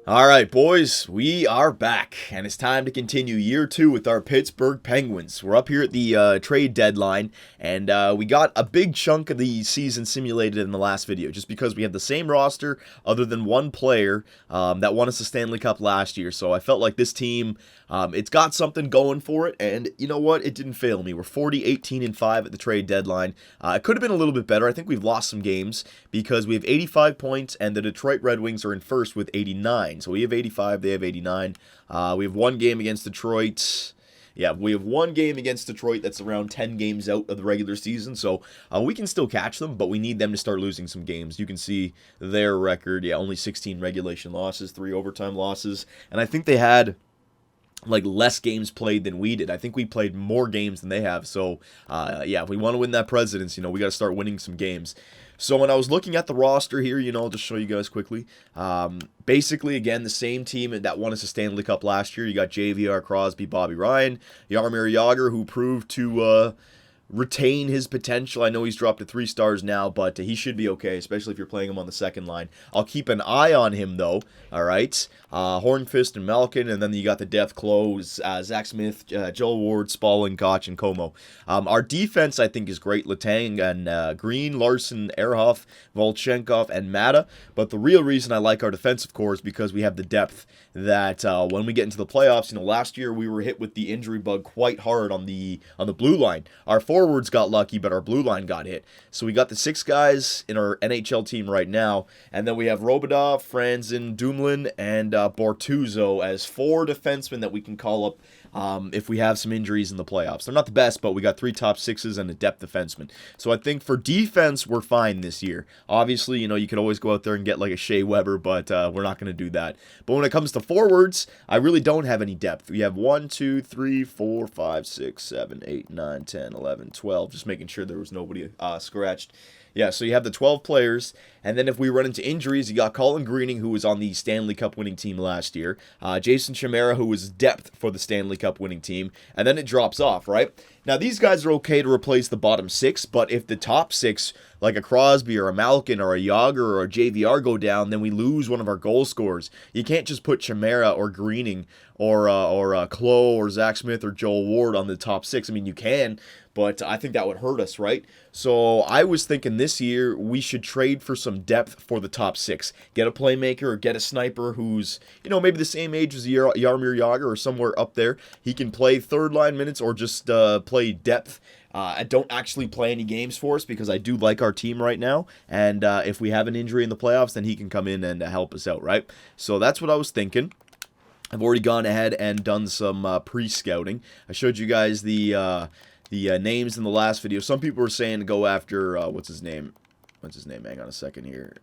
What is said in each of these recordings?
All right, boys, we are back, and it's time to continue year two with our Pittsburgh Penguins. We're up here at the trade deadline, and we got a big chunk of the season simulated in the last video, just because we have the same roster other than one player that won us the Stanley Cup last year. So I felt like this team, it's got something going for it, and you know what? It didn't fail me. We're 40-18-5 at the trade deadline. It could have been a little bit better. I think we've lost some games because we have 85 points, and the Detroit Red Wings are in first with 89. So we have 85, they have 89. We have one game against Detroit. Yeah, we have one game against Detroit that's around 10 games out of the regular season, so we can still catch them, but we need them to start losing some games. You can see their record, yeah, only 16 regulation losses, 3 overtime losses, and I think they had like less games played than we did. I think we played more games than they have, so yeah, if we want to win that Presidents, we got to start winning some games. So when I was looking at the roster here, I'll just show you guys quickly. Basically, again, the same team that won us a Stanley Cup last year. You got JVR, Crosby, Bobby Ryan, Jaromir Jagr, who proved to retain his potential. I know he's dropped to 3 stars now, but he should be okay, especially if you're playing him on the second line. I'll keep an eye on him, though, all right? Hornqvist and Malkin, and then you got the depth close, Zach Smith, Joel Ward, Spalling, Koch, and Como. Our defense, I think, is great. Letang and Green, Larson, Ehrhoff, Volchenkov, and Mata. But the real reason I like our defensive core is because we have the depth that when we get into the playoffs, last year we were hit with the injury bug quite hard on the blue line. Our forwards got lucky, but our blue line got hit. So we got the 6 guys in our NHL team right now, and then we have Robodov, Franzen, Dumoulin, and Bortuzzo as 4 defensemen that we can call up if we have some injuries in the playoffs. They're not the best, but we got 3 top 6s and a depth defenseman. So I think for defense, we're fine this year. Obviously, you could always go out there and get like a Shea Weber, but we're not going to do that. But when it comes to forwards, I really don't have any depth. We have 1, 2, 3, 4, 5, 6, 7, 8, 9, 10, 11, 12. Just making sure there was nobody scratched. Yeah, so you have the 12 players, and then if we run into injuries, you got Colin Greening, who was on the Stanley Cup winning team last year, Jason Chimera, who was depth for the Stanley Cup winning team, and then it drops off, right? Now, these guys are okay to replace the bottom 6, but if the top 6, like a Crosby or a Malkin or a Jagr or a JVR go down, then we lose one of our goal scorers. You can't just put Chimera or Greening or Klo or Zach Smith or Joel Ward on the top 6. I mean, you can, but I think that would hurt us, right? So I was thinking this year we should trade for some depth for the top 6. Get a playmaker or get a sniper who's, maybe the same age as Jaromir Jagr or somewhere up there. He can play third-line minutes or just play depth. I don't actually play any games for us because I do like our team right now. And if we have an injury in the playoffs, then he can come in and help us out, right? So that's what I was thinking. I've already gone ahead and done some pre-scouting. I showed you guys the names in the last video. Some people were saying to go after, what's his name? Hang on a second here.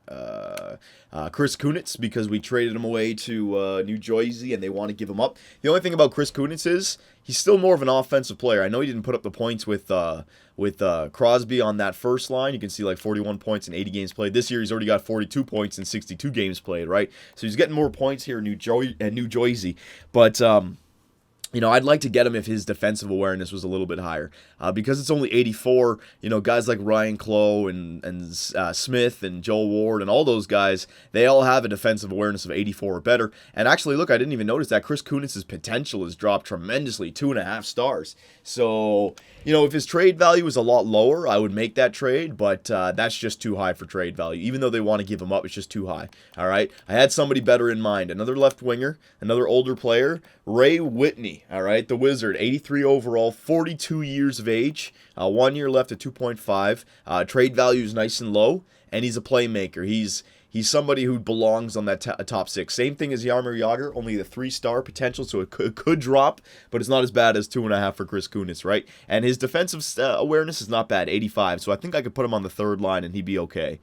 Chris Kunitz, because we traded him away to New Jersey and they want to give him up. The only thing about Chris Kunitz is he's still more of an offensive player. I know he didn't put up the points with Crosby on that first line. You can see like 41 points in 80 games played. This year he's already got 42 points in 62 games played, right? So he's getting more points here in New Jersey. But I'd like to get him if his defensive awareness was a little bit higher. Because it's only 84, guys like Ryan Klo and Smith and Joel Ward and all those guys, they all have a defensive awareness of 84 or better. And actually, look, I didn't even notice that Chris Kunitz's potential has dropped tremendously, 2.5 stars. So, if his trade value was a lot lower, I would make that trade, but that's just too high for trade value. Even though they want to give him up, it's just too high. All right? I had somebody better in mind. Another left winger, another older player, Ray Whitney. All right, the Wizard, 83 overall, 42 years of age, 1 year left at 2.5. Trade value is nice and low, and he's a playmaker. He's somebody who belongs on that top 6. Same thing as Jaromir Jagr, only the 3-star potential, so it could drop, but it's not as bad as 2.5 for Chris Kunitz, right? And his defensive awareness is not bad, 85, so I think I could put him on the third line and he'd be okay.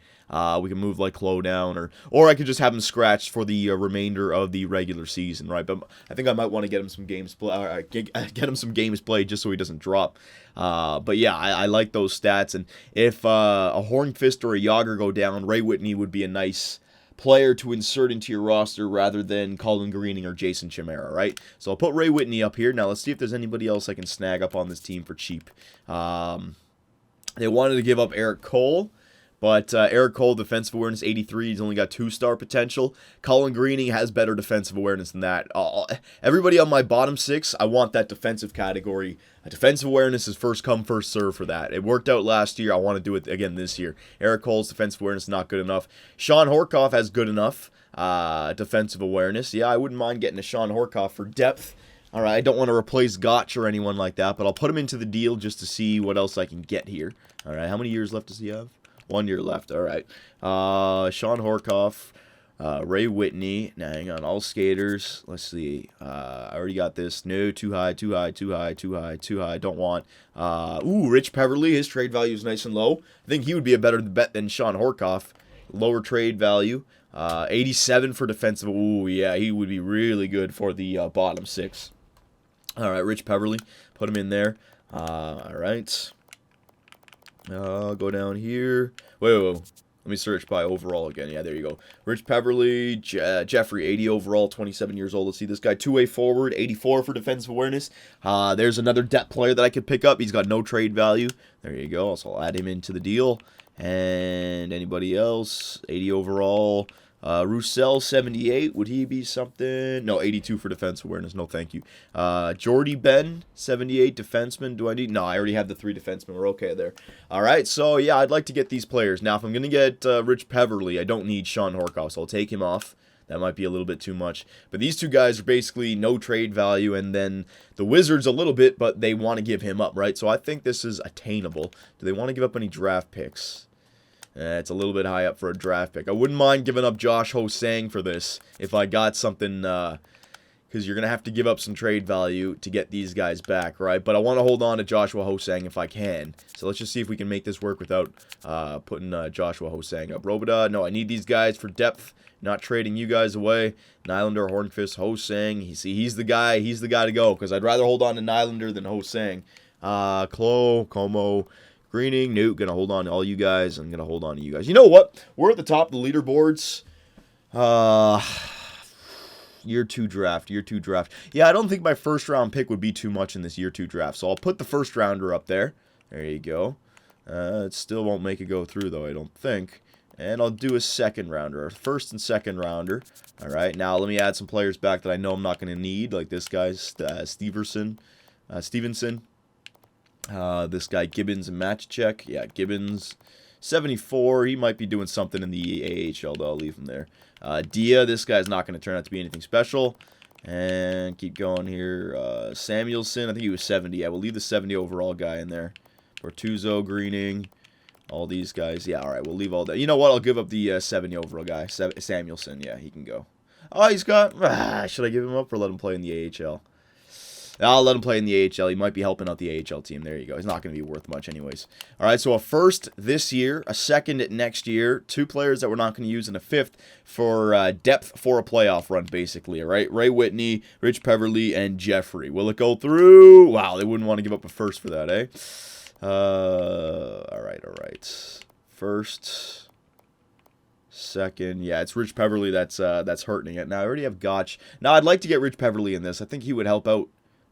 We can move like Klo down, or I could just have him scratched for the remainder of the regular season, right? But I think I might want to get him some games played just so he doesn't drop. But yeah, I like those stats, and if a Hornqvist or a Jagr go down, Ray Whitney would be a nice player to insert into your roster rather than Colin Greening or Jason Chimera, right? So I'll put Ray Whitney up here. Now let's see if there's anybody else I can snag up on this team for cheap. They wanted to give up Eric Cole, But Eric Cole, defensive awareness 83. He's only got 2-star potential. Colin Greening has better defensive awareness than that. Everybody on my bottom 6, I want that defensive category. Defensive awareness is first come, first serve for that. It worked out last year. I want to do it again this year. Eric Cole's defensive awareness is not good enough. Sean Horkoff has good enough defensive awareness. Yeah, I wouldn't mind getting a Sean Horkoff for depth. All right, I don't want to replace Gotch or anyone like that, but I'll put him into the deal just to see what else I can get here. All right, how many years left does he have? 1 year left. All right. Sean Horkoff, Ray Whitney. Now, hang on. All skaters. Let's see. I already got this. No, too high, too high, too high, too high, too high. Don't want. Rich Peverly. His trade value is nice and low. I think he would be a better bet than Sean Horkoff. Lower trade value. 87 for defensive. Ooh, yeah. He would be really good for the bottom 6. All right, Rich Peverly. Put him in there. All right. Go down here. Wait. Let me search by overall again. Yeah, there you go. Rich Peverly, Jeffrey, 80 overall, 27 years old. Let's see this guy. 2-way forward, 84 for defensive awareness. There's another depth player that I could pick up. He's got no trade value. There you go. So I'll add him into the deal. And anybody else? 80 overall. Roussel, 78. Would he be something? No, 82 for defense awareness. No, thank you. Jordy Ben, 78 defenseman. Do I need? No, I already have the 3 defensemen. We're okay there. All right, so yeah, I'd like to get these players. Now, if I'm going to get Rich Peverly, I don't need Sean Horkoff, so I'll take him off. That might be a little bit too much. But these 2 guys are basically no trade value, and then the Wizards a little bit, but they want to give him up, right? So I think this is attainable. Do they want to give up any draft picks? It's a little bit high up for a draft pick. I wouldn't mind giving up Josh Ho-Sang for this if I got something, because you're going to have to give up some trade value to get these guys back, right? But I want to hold on to Joshua Ho-Sang if I can. So let's just see if we can make this work without putting Joshua Ho-Sang up. Robida, no, I need these guys for depth, not trading you guys away. Nylander, Hornqvist, Ho-Sang. He's the guy to go, because I'd rather hold on to Nylander than Ho-Sang. Como, Greening, Newt, gonna hold on to all you guys. I'm gonna hold on to you guys. You know what? We're at the top of the leaderboards. Year 2 draft. Yeah, I don't think my first round pick would be too much in this year 2 draft. So I'll put the first rounder up there. There you go. It still won't make it go through though, I don't think. And I'll do a second rounder, a first and second rounder. All right, now let me add some players back that I know I'm not gonna need, like this guy, Stevenson. This guy Gibbons and Matchcheck. Yeah, Gibbons, 74. He might be doing something in the AHL, though. I'll leave him there. Dia, this guy's not going to turn out to be anything special. And keep going here. Samuelson, I think he was 70. Yeah, we'll leave the 70 overall guy in there. Bortuzzo, Greening, all these guys. Yeah, all right, we'll leave all that. You know what? I'll give up the 70 overall guy. Samuelson, yeah, he can go. Oh, he's got... should I give him up or let him play in the AHL? I'll let him play in the AHL. He might be helping out the AHL team. There you go. He's not going to be worth much anyways. All right, so a first this year, a second next year, 2 players that we're not going to use, and a 5th for depth for a playoff run, basically. All right, Ray Whitney, Rich Peverly, and Jeffrey. Will it go through? Wow, they wouldn't want to give up a first for that, eh? All right. First, second, yeah, it's Rich Peverly that's hurting it. Now, I already have Gotch. Now, I'd like to get Rich Peverly in this. I think he would help out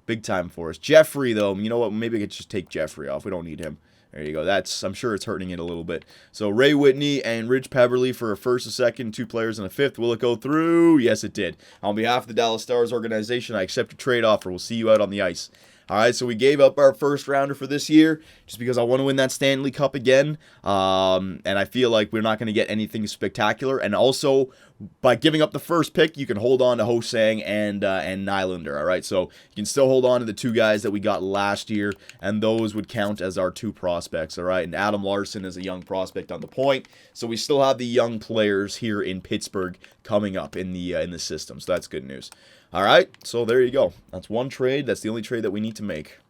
big time for us. Jeffrey, though, you know what? Maybe I could just take Jeffrey off. We don't need him. There you go. I'm sure it's hurting it a little bit. So Ray Whitney and Rich Peverly for a first, a second, 2 players, and a 5th. Will it go through? Yes, it did. On behalf of the Dallas Stars organization, I accept a trade offer. We'll see you out on the ice. All right, so we gave up our first rounder for this year just because I want to win that Stanley Cup again. And I feel like we're not going to get anything spectacular. And also, by giving up the first pick, you can hold on to Ho-Sang and Nylander. All right, so you can still hold on to the 2 guys that we got last year, and those would count as our 2 prospects. All right, and Adam Larson is a young prospect on the point. So we still have the young players here in Pittsburgh coming up in the system. So that's good news. All right, so there you go. That's 1 trade. That's the only trade that we need to make.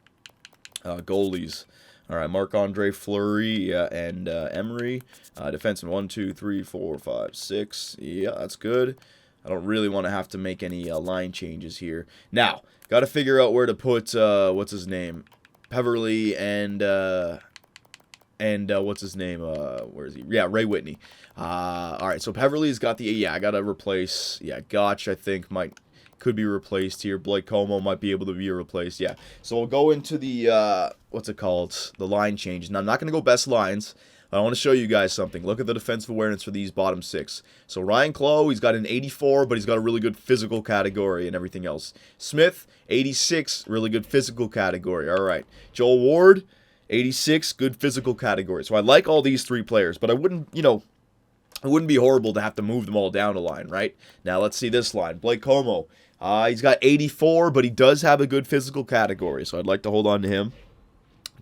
Goalies. All right, Marc-Andre Fleury and Emery. Defenseman 1, 2, 3, 4, 5, 6. Yeah, that's good. I don't really want to have to make any line changes here. Now, got to figure out where to put, what's his name? Peverly and what's his name? Where is he? Yeah, Ray Whitney. All right, so Peverly's got the... Yeah, I got to replace... Yeah, Gotch, I think, could be replaced here. Blake Como might be able to be replaced. Yeah. So we'll go into the, what's it called? The line changes. Now, I'm not going to go best lines, I want to show you guys something. Look at the defensive awareness for these bottom 6. So Ryan Clough, he's got an 84, but he's got a really good physical category and everything else. Smith, 86, really good physical category. All right. Joel Ward, 86, good physical category. So I like all these 3 players, but I wouldn't, it wouldn't be horrible to have to move them all down a line, right? Now let's see this line. Blake Como, he's got 84, but he does have a good physical category, so I'd like to hold on to him.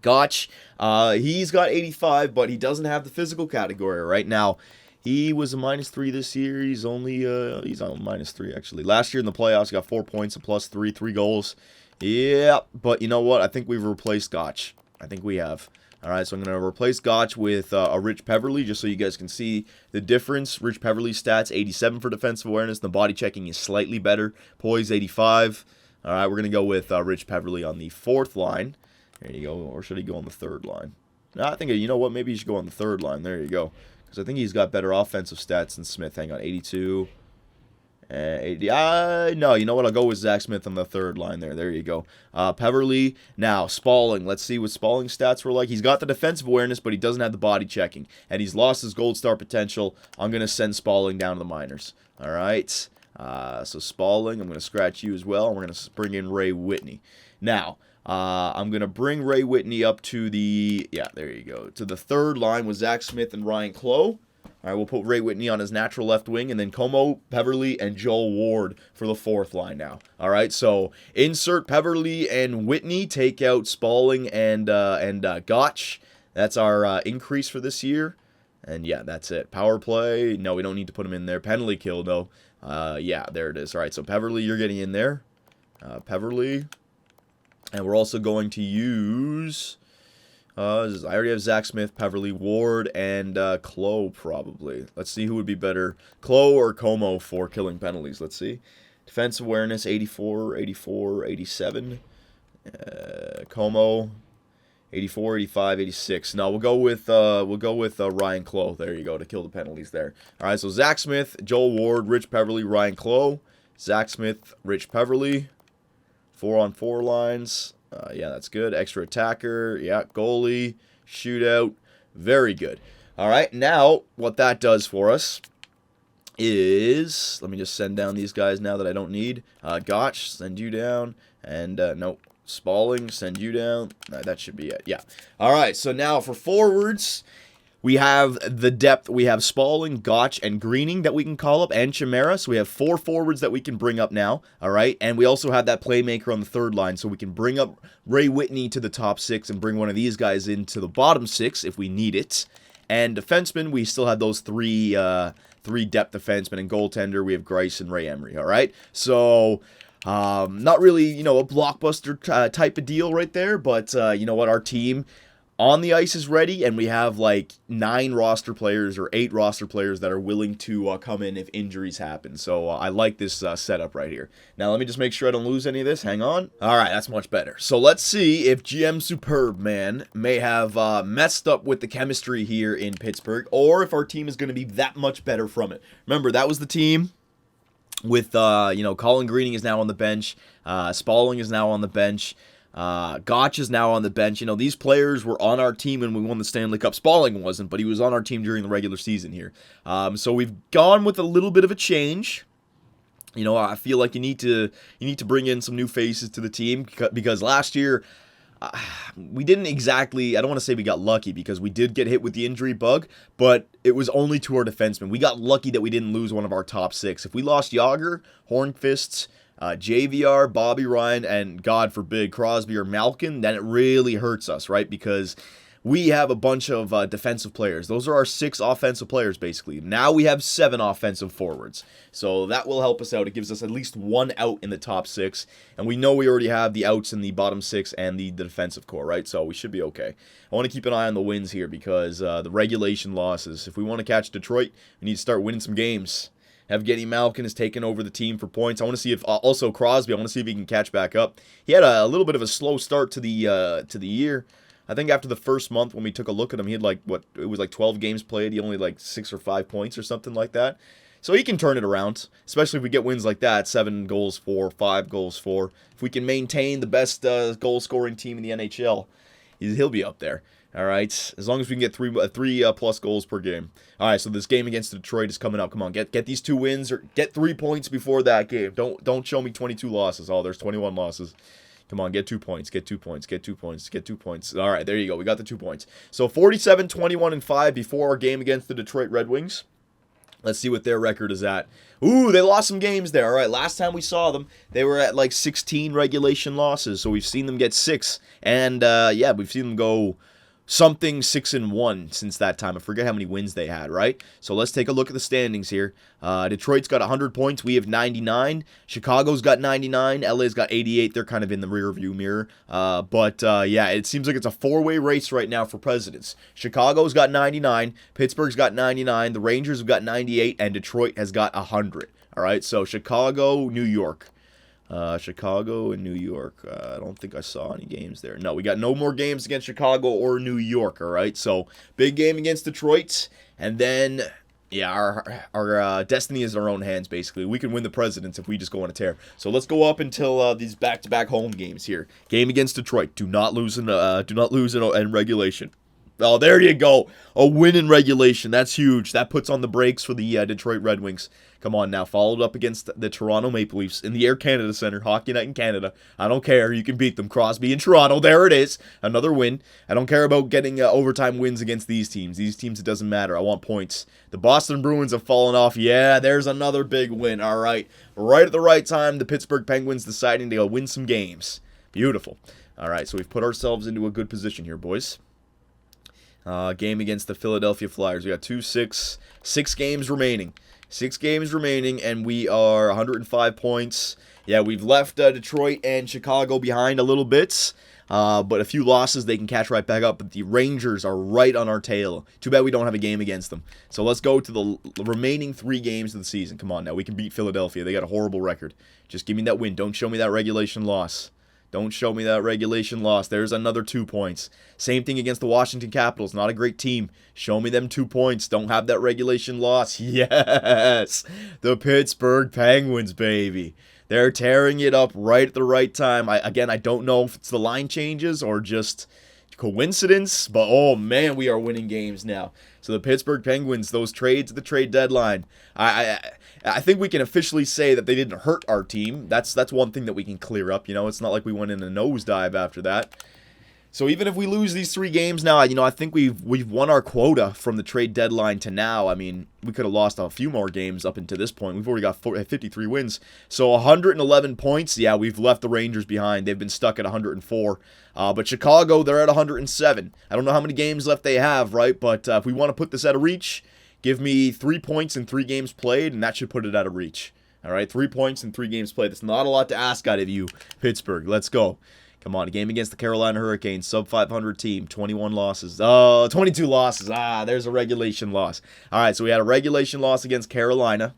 Gotch, he's got 85, but he doesn't have the physical category right now. He was a -3 this year. He's only he's on -3 actually. Last year in the playoffs, he got 4 points, a +3, 3 goals. Yeah, but you know what? I think we've replaced Gotch. I think we have. All right, so I'm going to replace Gotch with a Rich Peverly, just so you guys can see the difference. Rich Peverly's stats, 87 for defensive awareness. The body checking is slightly better. Poise, 85. All right, we're going to go with Rich Peverly on the 4th line. There you go. Or should he go on the 3rd line? No, I think, you know what? Maybe he should go on the 3rd line. There you go. Because I think he's got better offensive stats than Smith. Hang on, 82. 80. No, you know what? I'll go with Zach Smith on the 3rd line there. There you go. Peverly. Now, Spalling. Let's see what Spalling's stats were like. He's got the defensive awareness, but he doesn't have the body checking. And he's lost his gold star potential. I'm going to send Spalling down to the minors. All right. So Spalling, I'm going to scratch you as well. And we're going to bring in Ray Whitney. Now, I'm going to bring Ray Whitney up to the, there you go, to the 3rd line with Zach Smith and Ryan Clough. All right, we'll put Ray Whitney on his natural left wing, and then Como, Peverly, and Joel Ward for the 4th line now. All right, so insert Peverly and Whitney, take out Spalling and Gotch. That's our increase for this year. And yeah, that's it. Power play, no, we don't need to put him in there. Penalty kill, though. Yeah, there it is. All right, so Peverly, you're getting in there. Peverly. And we're also going to use... I already have Zach Smith, Peverly, Ward, and Clough, probably. Let's see who would be better, Clough or Como for killing penalties. Let's see. Defensive awareness, 84, 84, 87. Como, 84, 85, 86. No, we'll go with Ryan Clough. There you go, to kill the penalties there. All right, so Zach Smith, Joel Ward, Rich Peverly, Ryan Clough. Zach Smith, Rich Peverly. 4-on-4 lines. Yeah, that's good. Extra attacker. Yeah, goalie. Shootout. Very good. All right, now what that does for us is... Let me just send down these guys now that I don't need. Gotch, send you down. And, nope. Spalling, send you down. That should be it. Yeah. All right, so now for forwards... We have the depth. We have Spalling, Gotch, and Greening that we can call up, and Chimera. So we have 4 forwards that we can bring up now, all right? And we also have that playmaker on the 3rd line, so we can bring up Ray Whitney to the top 6 and bring one of these guys into the bottom 6 if we need it. And defensemen, we still have those 3 depth defensemen, and goaltender, we have Grice and Ray Emery, all right? So... not really, a blockbuster type of deal right there, but you know what, our team... on the ice is ready, and we have like 9 roster players or 8 roster players that are willing to come in if injuries happen. So I like this setup right here. Now let me just make sure I don't lose any of this. Hang on. All right, that's much better. So let's see if GM Superb Man may have messed up with the chemistry here in Pittsburgh, or if our team is going to be that much better from it. Remember, that was the team with Colin Greening is now on the bench. Spalling is now on the bench. Gotch is now on the bench. These players were on our team when we won the Stanley Cup. Spalling wasn't, but he was on our team during the regular season here. So we've gone with a little bit of a change. I feel like you need to bring in some new faces to the team, because last year we didn't exactly, I don't want to say we got lucky, because we did get hit with the injury bug, but it was only to our defensemen. We got lucky that we didn't lose one of our top 6. If we lost Yager, Hornqvist, JVR, Bobby Ryan, and God forbid Crosby or Malkin, then it really hurts us, right? Because we have a bunch of defensive players. Those are our 6 offensive players, basically. Now we have 7 offensive forwards. So that will help us out. It gives us at least 1 out in the top 6. And we know we already have the outs in the bottom 6 and the defensive core, right? So we should be okay. I want to keep an eye on the wins here, because the regulation losses. If we want to catch Detroit, we need to start winning some games. Evgeny Malkin has taken over the team for points. I want to see if also Crosby. I want to see if he can catch back up. He had a little bit of a slow start to the year. I think after the first month when we took a look at him, he had it was 12 games played. He only 6 or 5 points or something like that. So he can turn it around, especially if we get wins like that. 7 goals for, 5 goals for. If we can maintain the best goal scoring team in the NHL, he'll be up there. All right, as long as we can get three plus goals per game. All right, so this game against Detroit is coming up. Come on, get these 2 wins or get 3 points before that game. Don't show me 22 losses. Oh, there's 21 losses. Come on, get 2 points, get 2 points, get 2 points, get 2 points. All right, there you go. We got the 2 points. So 47, 21, and 5 before our game against the Detroit Red Wings. Let's see what their record is at. Ooh, they lost some games there. All right, last time we saw them, they were at like 16 regulation losses. So we've seen them get 6. And, yeah, we've seen them go something 6-1 since that time. I forget how many wins they had, right? So let's take a look at the standings here. Detroit's got 100 points. We have 99. Chicago's got 99. LA's got 88. They're kind of in the rear view mirror. But yeah, it seems like it's a 4-way race right now for presidents. Chicago's got 99. Pittsburgh's got 99. The Rangers have got 98. And Detroit has got 100. All right, so Chicago, New York. Chicago and New York. I don't think I saw any games there. No, we got no more games against Chicago or New York, all right? So, big game against Detroit, and then, yeah, our destiny is in our own hands, basically. We can win the Presidents if we just go on a tear. So, let's go up until these back-to-back home games here. Game against Detroit. Do not lose in regulation. Oh, there you go. A win in regulation. That's huge. That puts on the brakes for the Detroit Red Wings. Come on now. Followed up against the Toronto Maple Leafs in the Air Canada Centre. Hockey night in Canada. I don't care. You can beat them. Crosby in Toronto. There it is. Another win. I don't care about getting overtime wins against these teams. These teams, it doesn't matter. I want points. The Boston Bruins have fallen off. Yeah, there's another big win. All right. Right at the right time, the Pittsburgh Penguins deciding to go win some games. Beautiful. All right, so we've put ourselves into a good position here, boys. Game against the Philadelphia Flyers. We got 6 games remaining. 6 games remaining, and we are 105 points. Yeah, we've left Detroit and Chicago behind a little bit, but a few losses they can catch right back up. But the Rangers are right on our tail. Too bad we don't have a game against them. So let's go to the remaining 3 games of the season. Come on now, we can beat Philadelphia. They got a horrible record. Just give me that win. Don't show me that regulation loss. Don't show me that regulation loss. There's another 2 points. Same thing against the Washington Capitals. Not a great team. Show me them 2 points. Don't have that regulation loss. Yes! The Pittsburgh Penguins, baby. They're tearing it up right at the right time. Again, I don't know if it's the line changes or just coincidence, but oh man, we are winning games now. So the Pittsburgh Penguins, those trades at the trade deadline, I think we can officially say that they didn't hurt our team. That's one thing that we can clear up. You know, it's not like we went in a nosedive after that. So even if we lose these 3 games now, you know, I think we've won our quota from the trade deadline to now. I mean, we could have lost a few more games up until this point. We've already got 53 wins. So 111 points. Yeah, we've left the Rangers behind. They've been stuck at 104. But Chicago, they're at 107. I don't know how many games left they have, right? But if we want to put this out of reach, give me 3 points in 3 games played, and that should put it out of reach. All right, 3 points in 3 games played. That's not a lot to ask out of you, Pittsburgh. Let's go. Come on, a game against the Carolina Hurricanes, sub-500 team, 21 losses. 22 losses. There's a regulation loss. All right, so we had a regulation loss against Carolina.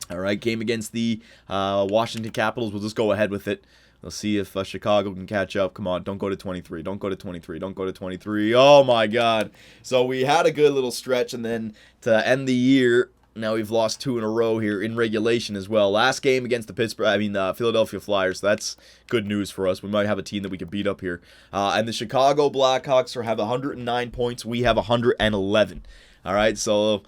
All right, game against the Washington Capitals. We'll just go ahead with it. Let's see if Chicago can catch up. Come on, don't go to 23. Don't go to 23. Don't go to 23. Oh, my God. So we had a good little stretch, and then to end the year, now we've lost 2 in a row here in regulation as well. Last game against the Philadelphia Flyers. So that's good news for us. We might have a team that we could beat up here. And the Chicago Blackhawks have 109 points. We have 111. All right, so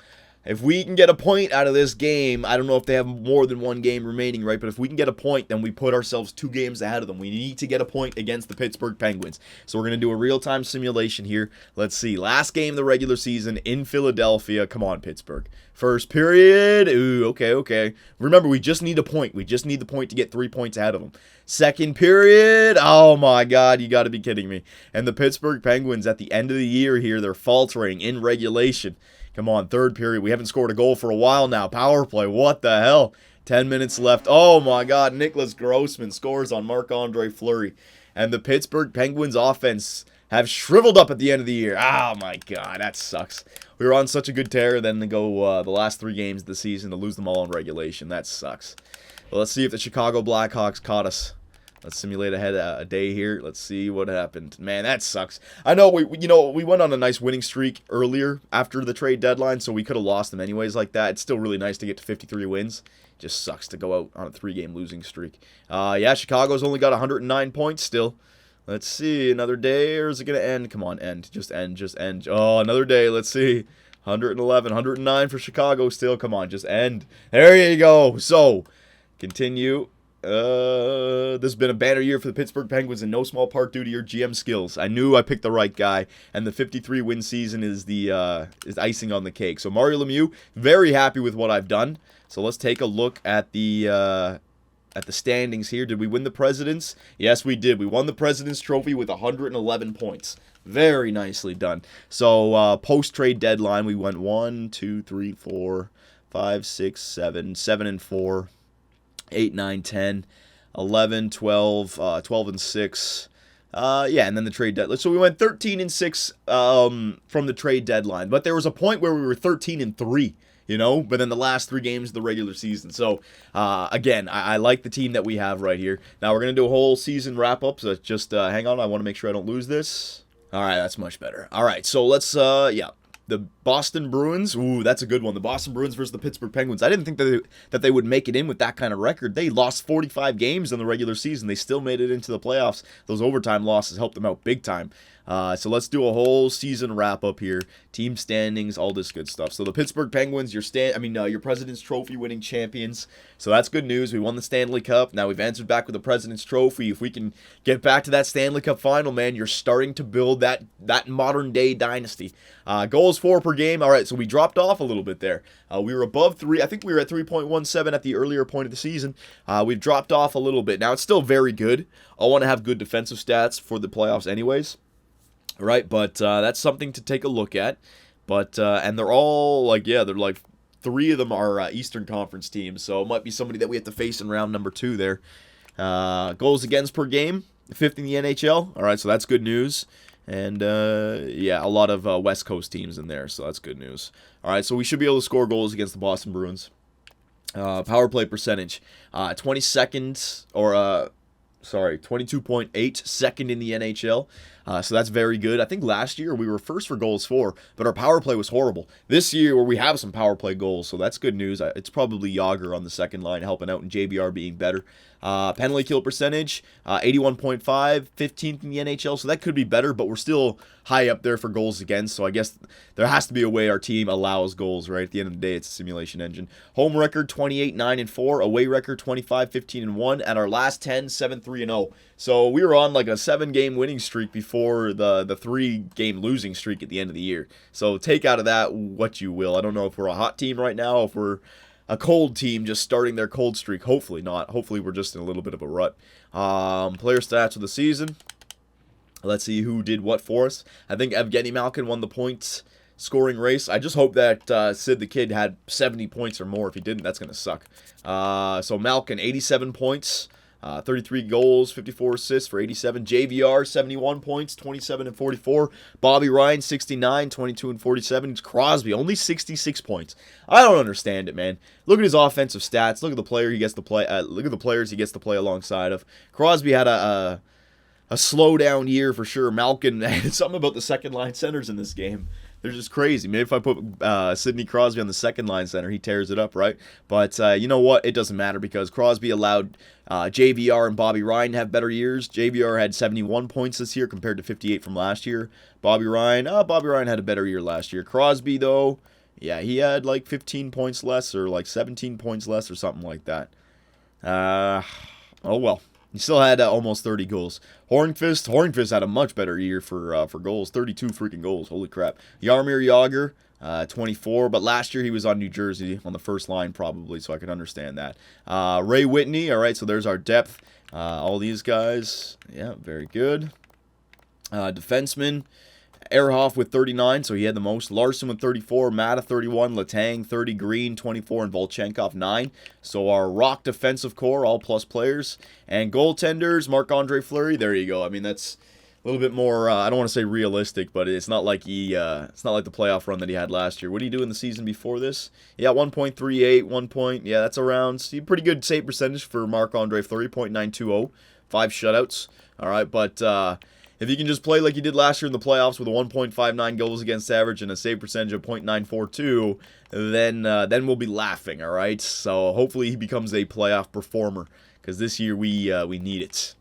if we can get a point out of this game, I don't know if they have more than 1 game remaining, right? But if we can get a point, then we put ourselves 2 games ahead of them. We need to get a point against the Pittsburgh Penguins. So we're going to do a real-time simulation here. Let's see. Last game of the regular season in Philadelphia. Come on, Pittsburgh. First period. Ooh, okay. Remember, we just need a point. We just need the point to get 3 points ahead of them. Second period. Oh, my God. You got to be kidding me. And the Pittsburgh Penguins at the end of the year here, they're faltering in regulation. Come on, third period. We haven't scored a goal for a while now. Power play. What the hell? 10 minutes left. Oh, my God. Nicholas Grossman scores on Marc-Andre Fleury. And the Pittsburgh Penguins offense have shriveled up at the end of the year. Oh, my God. That sucks. We were on such a good tear, then to go the last 3 games of the season to lose them all in regulation. That sucks. Well, let's see if the Chicago Blackhawks caught us. Let's simulate a day here. Let's see what happened. Man, that sucks. I know we went on a nice winning streak earlier after the trade deadline, so we could have lost them anyways like that. It's still really nice to get to 53 wins. Just sucks to go out on a 3-game losing streak. Yeah, Chicago's only got 109 points still. Let's see, another day, or is it going to end? Come on, end. Just end, just end. Oh, another day. Let's see. 111, 109 for Chicago still. Come on, just end. There you go. So, continue. This has been a banner year for the Pittsburgh Penguins in no small part due to your GM skills. I knew I picked the right guy, and the 53-win season is the is icing on the cake. So Mario Lemieux, very happy with what I've done. So let's take a look at the standings here. Did we win the President's? Yes, we did. We won the President's Trophy with 111 points. Very nicely done. So post-trade deadline, we went 1, 2, 3, 4, 5, 6, 7, 7 and 4. 8, 9, 10, 11, 12, 12 and 6. Yeah, and then the trade deadline. So we went 13 and 6 from the trade deadline. But there was a point where we were 13 and 3, you know, but then the last 3 games of the regular season. So, again, I like the team that we have right here. Now we're going to do a whole season wrap-up. So just hang on. I want to make sure I don't lose this. All right, that's much better. All right, so let's, yeah. The Boston Bruins, ooh, that's a good one. The Boston Bruins versus the Pittsburgh Penguins. I didn't think that they would make it in with that kind of record. They lost 45 games in the regular season. They still made it into the playoffs. Those overtime losses helped them out big time. So let's do a whole season wrap-up here. Team standings, all this good stuff. So the Pittsburgh Penguins, your President's Trophy winning champions. So that's good news. We won the Stanley Cup. Now we've answered back with the President's Trophy. If we can get back to that Stanley Cup final, man, you're starting to build that modern-day dynasty. Goals for per game. All right, so we dropped off a little bit there. We were above 3. I think we were at 3.17 at the earlier point of the season. We've dropped off a little bit. Now, it's still very good. I want to have good defensive stats for the playoffs anyways. Right, but that's something to take a look at. But and they're all they're like 3 of them are Eastern Conference teams, so it might be somebody that we have to face in round number 2 there. Goals against per game, 5th in the NHL. All right, so that's good news. And yeah, a lot of West Coast teams in there, so that's good news. All right, so we should be able to score goals against the Boston Bruins. Power play percentage, 22nd or 22.8, second in the NHL. So that's very good. I think last year we were first for goals for, but our power play was horrible. This year we have some power play goals, so that's good news. It's probably Yager on the second line helping out and JVR being better. Penalty kill percentage, 81.5, 15th in the NHL, so that could be better, but we're still high up there for goals against, so I guess there has to be a way our team allows goals, right? At the end of the day, it's a simulation engine. Home record, 28, 9, and 4. Away record, 25, 15, and 1. And our last 10, 7, 3, and 0. So we were on like a 7-game winning streak before the 3-game losing streak at the end of the year. So take out of that what you will. I don't know if we're a hot team right now, if we're a cold team just starting their cold streak. Hopefully not. Hopefully we're just in a little bit of a rut. Player stats of the season. Let's see who did what for us. I think Evgeny Malkin won the points scoring race. I just hope that Sid the Kid had 70 points or more. If he didn't, that's going to suck. So Malkin, 87 points. 33 goals, 54 assists for 87. JVR, 71 points, 27 and 44. Bobby Ryan, 69, 22 and 47. Crosby, only 66 points. I don't understand it, man. Look at his offensive stats. Look at the player he gets to play. Look at the players he gets to play alongside of. Crosby had a slow down year for sure. Malkin, something about the second line centers in this game. They're just crazy. Maybe if I put Sidney Crosby on the second line center, he tears it up, right? But you know what? It doesn't matter because Crosby allowed JVR and Bobby Ryan to have better years. JVR had 71 points this year compared to 58 from last year. Bobby Ryan had a better year last year. Crosby, though, yeah, he had like 15 points less or like 17 points less or something like that. Oh well. He still had almost 30 goals. Hornqvist had a much better year for goals. 32 freaking goals. Holy crap. Jaromir Jagr, 24. But last year he was on New Jersey on the first line probably, so I can understand that. Ray Whitney. All right, so there's our depth. All these guys. Yeah, very good. Defenseman. Ehrhoff with 39, so he had the most. Larson with 34, Mata 31, Letang 30, Green 24, and Volchenkov 9. So our rock defensive core, all plus players. And goaltenders, Marc-Andre Fleury, there you go. I mean, that's a little bit more, I don't want to say realistic, but it's not like it's not like the playoff run that he had last year. What did he do in the season before this? Yeah, 1.38, yeah, that's around, pretty good save percentage for Marc-Andre Fleury, .920, 5 shutouts. All right, but if you can just play like you did last year in the playoffs with a 1.59 goals against average and a save percentage of .942, then we'll be laughing, all right? So hopefully he becomes a playoff performer because this year we need it.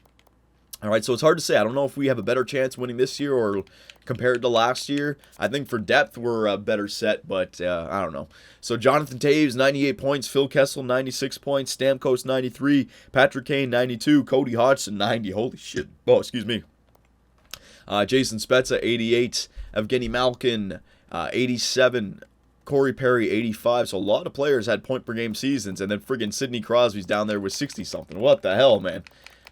All right, so it's hard to say. I don't know if we have a better chance winning this year or compared to last year. I think for depth, we're a better set, but I don't know. So Jonathan Toews, 98 points. Phil Kessel, 96 points. Stamkos, 93. Patrick Kane, 92. Cody Hodgson, 90. Holy shit. Oh, excuse me. Jason Spezza, 88. Evgeny Malkin, 87. Corey Perry, 85. So a lot of players had point-per-game seasons, and then friggin' Sidney Crosby's down there with 60-something. What the hell, man?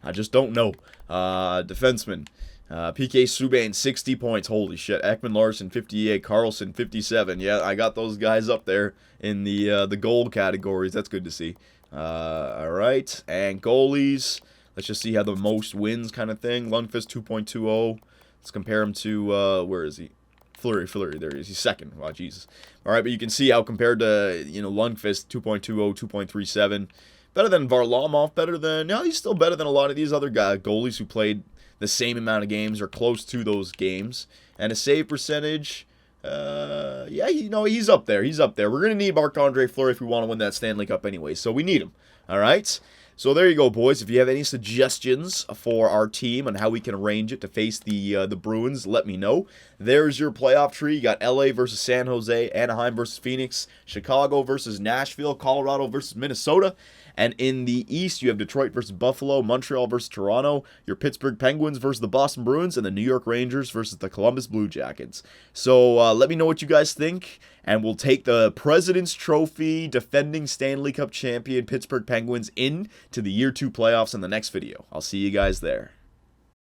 I just don't know. Defenseman. PK Subban, 60 points. Holy shit. Ekman Larson, 58. Carlson, 57. Yeah, I got those guys up there in the gold categories. That's good to see. All right. And goalies. Let's just see how the most wins kind of thing. Lundqvist, 2.20. Let's compare him to, where is he? Fleury, there he is. He's second. Wow, Jesus. All right, but you can see how compared to, Lundqvist, 2.20, 2.37. Better than Varlamov, better than... No, he's still better than a lot of these other goalies who played the same amount of games or close to those games. And a save percentage, yeah, he's up there. He's up there. We're going to need Marc-Andre Fleury if we want to win that Stanley Cup anyway, so we need him. All right? So there you go, boys. If you have any suggestions for our team on how we can arrange it to face the Bruins, let me know. There's your playoff tree. You got LA versus San Jose, Anaheim versus Phoenix, Chicago versus Nashville, Colorado versus Minnesota. And in the East, you have Detroit versus Buffalo, Montreal versus Toronto, your Pittsburgh Penguins versus the Boston Bruins, and the New York Rangers versus the Columbus Blue Jackets. So let me know what you guys think, and we'll take the President's Trophy defending Stanley Cup champion Pittsburgh Penguins into the Year 2 playoffs in the next video. I'll see you guys there.